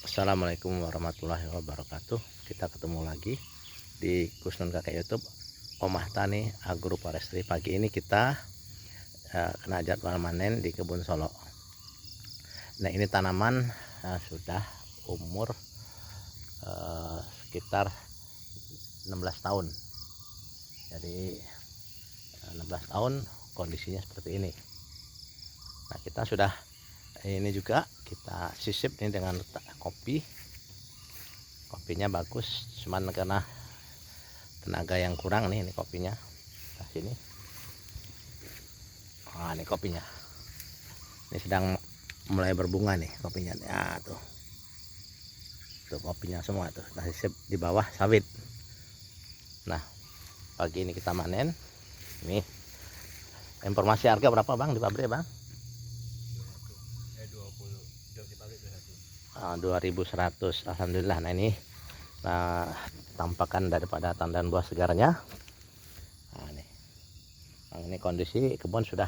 Assalamualaikum warahmatullahi wabarakatuh. Kita ketemu lagi di Kusnun Kakek YouTube Omah Tani Agroforestry. Pagi ini kita kena jadwal panen di kebun Solo. Nah, ini tanaman sudah umur sekitar 16 tahun. Jadi 16 tahun kondisinya seperti ini. Nah, kita sudah ini juga kita sisip ini dengan kopinya bagus, cuman karena tenaga yang kurang nih, ini kopinya. Nah, sini. Nah, ini kopinya. Ini sedang mulai berbunga nih kopinya. Ya, tuh. Tuh kopinya semua tuh. Nah, sisip di bawah sawit. Nah, pagi ini kita panen. Nih. Informasi harga berapa, Bang, di pabrik, Bang? 2100. Alhamdulillah. Nah, ini tampakan daripada tandan buah segarnya. Nah, ini kondisi kebun sudah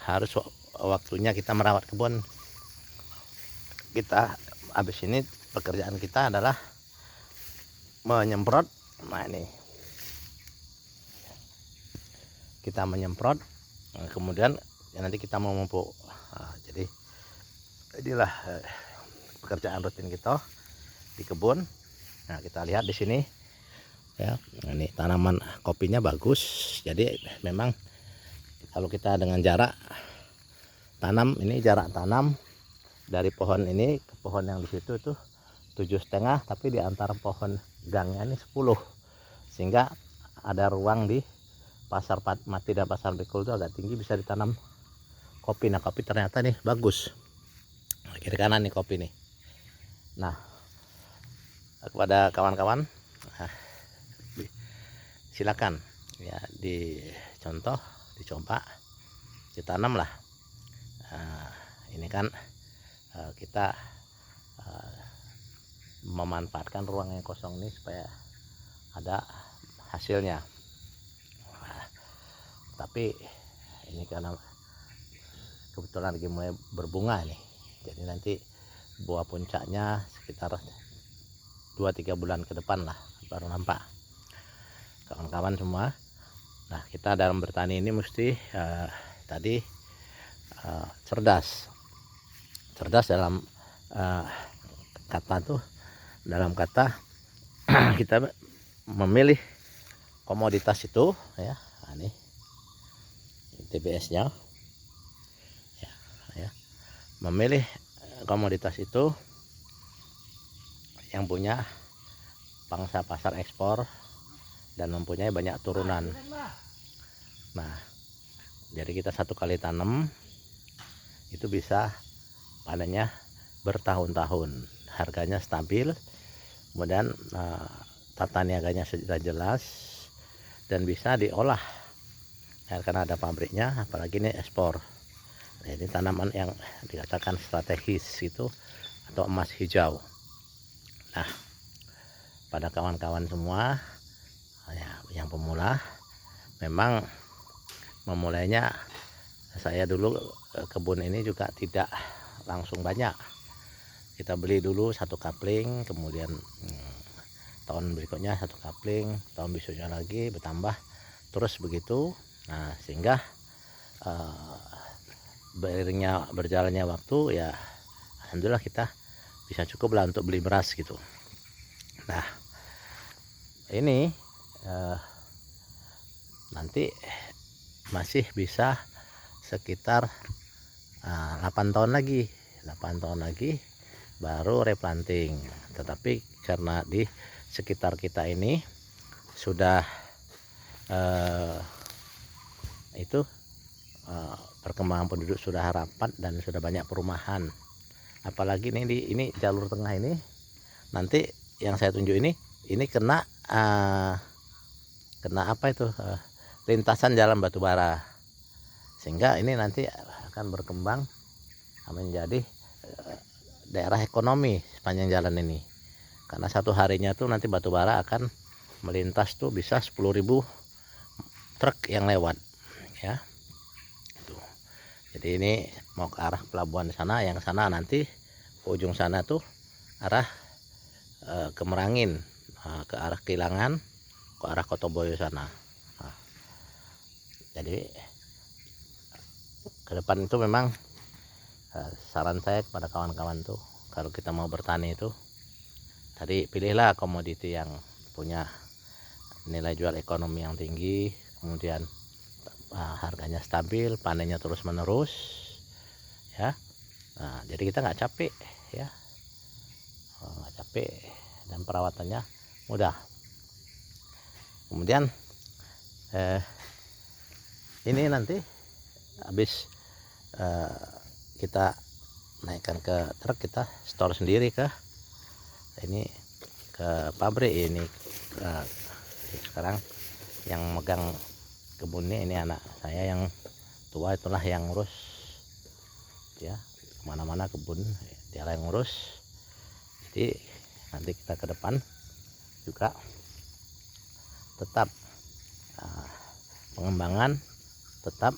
harus waktunya kita merawat kebun. Kita habis ini pekerjaan kita adalah menyemprot. Nah, ini kita menyemprot, kemudian nanti kita memupuk. Nah, jadi inilah pekerjaan rutin kita di kebun. Nah, kita lihat di sini ya, ini tanaman kopinya bagus. Jadi memang kalau kita dengan jarak tanam, ini jarak tanam dari pohon ini ke pohon yang di situ tuh 7,5, tapi di antara pohon gangnya ini 10, sehingga ada ruang di pasar mati dan pasar bekul itu agak tinggi, bisa ditanam kopi. Nah, kopi ternyata nih bagus, kiri kanan nih kopi nih. Nah, kepada kawan-kawan, silakan ya dicontoh, dicoba, ditanam lah. Ini kan kita memanfaatkan ruang yang kosong ini supaya ada hasilnya. Tapi ini karena kebetulan lagi mulai berbunga nih, jadi nanti buah puncaknya sekitar 2-3 bulan ke depan lah baru nampak, kawan-kawan semua. Nah, kita dalam bertani ini mesti cerdas dalam kata tuh, dalam kata kita memilih komoditas itu ya. Nah, ini TBS nya ya, memilih komoditas itu yang punya pangsa pasar ekspor dan mempunyai banyak turunan. Nah, jadi kita satu kali tanam itu bisa panennya bertahun-tahun, harganya stabil, kemudian tata niaganya sudah jelas dan bisa diolah ya, karena ada pabriknya, apalagi ini ekspor. Nah, ini tanaman yang dikatakan strategis itu atau emas hijau. Nah, pada kawan-kawan semua ya, yang pemula, memang memulainya saya dulu kebun ini juga tidak langsung banyak. Kita beli dulu 1 kapling, kemudian tahun berikutnya 1 kapling, tahun besoknya lagi bertambah terus begitu. Nah, sehingga beriringnya berjalannya waktu ya, alhamdulillah kita bisa cukup lah untuk beli beras gitu. Nah, ini nanti masih bisa sekitar 8 tahun lagi baru replanting. Tetapi karena di sekitar kita ini sudah perkembangan penduduk sudah rapat dan sudah banyak perumahan, apalagi ini jalur tengah ini, nanti yang saya tunjuk ini kena apa itu, lintasan jalan batubara, sehingga ini nanti akan berkembang menjadi daerah ekonomi sepanjang jalan ini, karena satu harinya tuh nanti batubara akan melintas tuh bisa 10.000 truk yang lewat ya. Tuh. Jadi ini mau ke arah pelabuhan sana, yang sana nanti ke ujung sana tuh arah ke Merangin, ke arah Kilangan, ke arah Kotoboyo sana. Nah, jadi ke depan itu memang saran saya kepada kawan-kawan tuh, kalau kita mau bertani itu tadi pilihlah komoditi yang punya nilai jual ekonomi yang tinggi, kemudian harganya stabil, panennya terus menerus ya. Nah, jadi kita nggak capek ya, nggak capek, dan perawatannya mudah. Kemudian ini nanti habis kita naikkan ke truk, kita store sendiri ke pabrik ini. Sekarang yang megang kebunnya ini anak saya yang tua, itulah yang ngurus ya, kemana-mana kebun dialah yang ngurus. Jadi nanti kita ke depan juga tetap pengembangan, tetap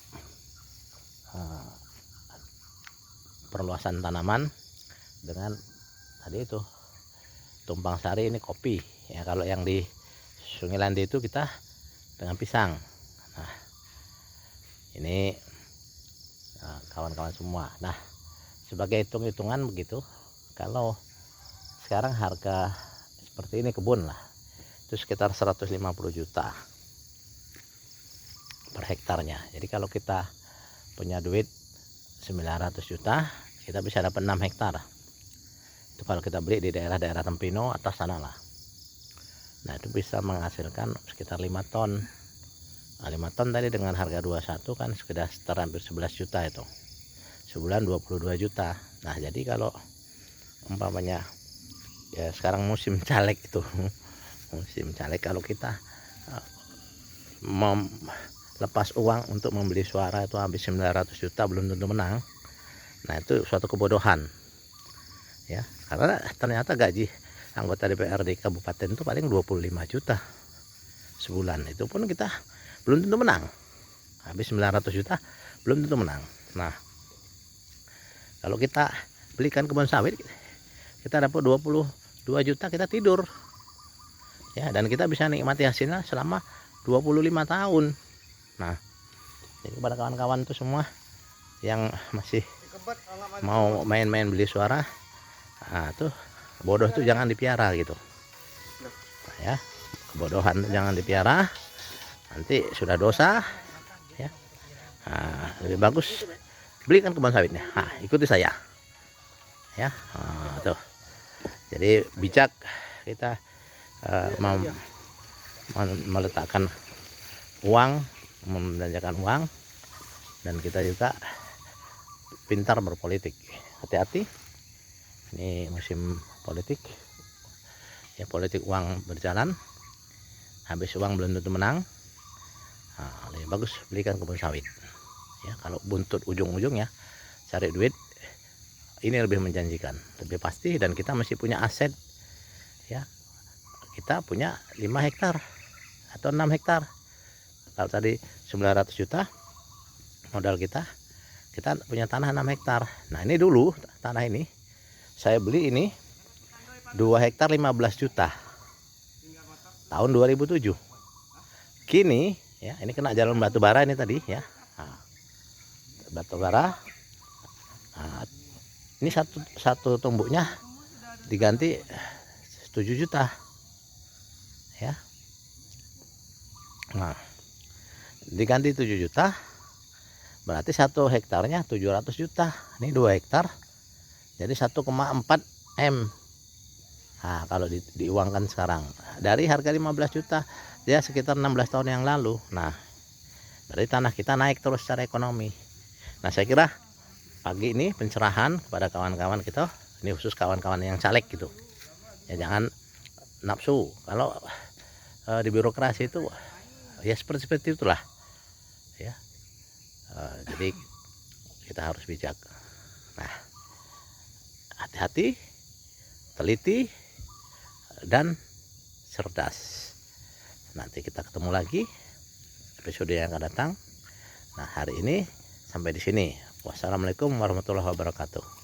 perluasan tanaman dengan tadi itu tumpang sari, ini kopi ya. Kalau yang di Sungai Landi itu kita dengan pisang. Nah, ini kawan-kawan semua. Nah, sebagai hitung-hitungan begitu, kalau sekarang harga seperti ini kebun lah itu sekitar 150 juta per hektarnya. Jadi kalau kita punya duit 900 juta, kita bisa dapat 6 hektar. Itu kalau kita beli di daerah-daerah Tempino atas sana lah. Nah, itu bisa menghasilkan sekitar 5 ton. Nah, 5 ton tadi dengan harga 21 kan sekitar hampir 11 juta itu. Sebulan 22 juta. Nah, jadi kalau umpamanya ya sekarang musim caleg itu, musim caleg, kalau kita lepas uang untuk membeli suara itu habis 900 juta belum tentu menang. Nah, itu suatu kebodohan ya, karena ternyata gaji anggota DPRD kabupaten itu paling 25 juta sebulan. Itu pun kita belum tentu menang. Habis 900 juta belum tentu menang. Nah, kalau kita belikan kebun sawit, kita dapat 22 juta, kita tidur ya, dan kita bisa nikmati hasilnya selama 25 tahun. Nah, jadi kepada kawan-kawan tuh semua yang masih mau main-main beli suara, nah tuh bodoh tuh jangan dipiara gitu ya. Kebodohan tuh jangan dipiara, nanti sudah dosa ya. Nah, lebih bagus belikan kebun sawitnya. Nah, ikuti saya ya. Nah, tuh. Jadi bijak kita meletakkan uang, membelanjakan uang, dan kita juga pintar berpolitik. Hati-hati, ini musim politik ya, politik uang berjalan, habis uang belum tentu menang. Nah, lebih bagus belikan kebun sawit ya. Kalau buntut ujung-ujungnya cari duit, ini lebih menjanjikan, lebih pasti, dan kita masih punya aset ya. Kita punya 5 hektar atau 6 hektar. Kalau tadi 900 juta modal kita punya tanah 6 hektar. Nah, ini dulu tanah ini saya beli ini 2 hektar 15 juta tahun 2007. Kini ya, ini kena jalan batu bara ini tadi ya. Nah, batu bara. Nah, ini satu tumbuknya diganti 7 juta ya. Nah, diganti 7 juta berarti 1 hektarnya 700 juta. Ini 2 hektar jadi 1,4 M. Nah, kalau diuangkan sekarang dari harga 15 juta ya sekitar 16 tahun yang lalu. Nah, berarti tanah kita naik terus secara ekonomi. Nah, saya kira pagi ini pencerahan kepada kawan-kawan kita, ini khusus kawan-kawan yang caleg gitu ya, jangan nafsu. Kalau di birokrasi itu ya seperti itulah ya. Jadi kita harus bijak. Nah, hati-hati, teliti, dan cerdas. Nanti kita ketemu lagi episode yang akan datang. Nah, hari ini sampai di sini. Wassalamualaikum warahmatullahi wabarakatuh.